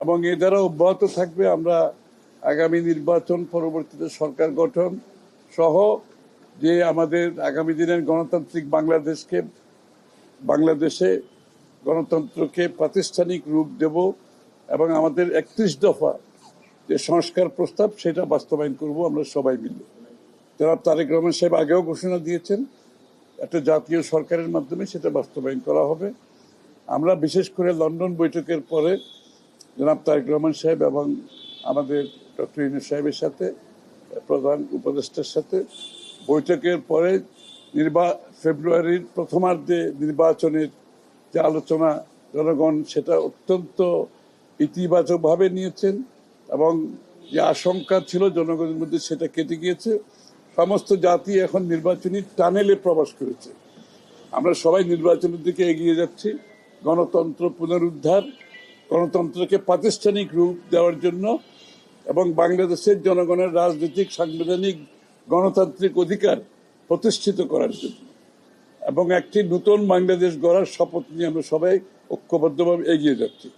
এবং এ দ্বারা অব্যাহত থাকবে। আমরা আগামী নির্বাচন, পরবর্তীতে সরকার গঠন সহ যে আমাদের আগামী দিনের গণতান্ত্রিক বাংলাদেশে গণতন্ত্রকে প্রাতিষ্ঠানিক রূপ দেব এবং আমাদের 31 দফা যে সংস্কার প্রস্তাব সেটা বাস্তবায়ন করব আমরা সবাই মিলে। জনাব তারেক রহমান সাহেব আগেও ঘোষণা দিয়েছেন একটা জাতীয় সরকারের মাধ্যমে সেটা বাস্তবায়ন করা হবে। আমরা বিশেষ করে লন্ডন বৈঠকের পরে জনাব তারেক রহমান সাহেব এবং আমাদের ডক্টর ইউনূস সাহেবের সাথে, প্রধান উপদেষ্টার সাথে বৈঠকের পরে ফেব্রুয়ারির প্রথমার্ধে নির্বাচনের যে আলোচনা জনগণ সেটা অত্যন্ত ইতিবাচকভাবে নিয়েছেন এবং যে আশঙ্কা ছিল জনগণের মধ্যে সেটা কেটে গিয়েছে। সমস্ত জাতি এখন নির্বাচনী টানেলে প্রবেশ করেছে। আমরা সবাই নির্বাচনের দিকে এগিয়ে যাচ্ছি গণতন্ত্র পুনরুদ্ধার, গণতন্ত্রকে প্রাতিষ্ঠানিক রূপ দেওয়ার জন্য এবং বাংলাদেশের জনগণের রাজনৈতিক, সাংবিধানিক, গণতান্ত্রিক অধিকার প্রতিষ্ঠিত করার জন্য এবং একটি নতুন বাংলাদেশ গড়ার শপথ নিয়ে আমরা সবাই ঐক্যবদ্ধভাবে এগিয়ে যাচ্ছি।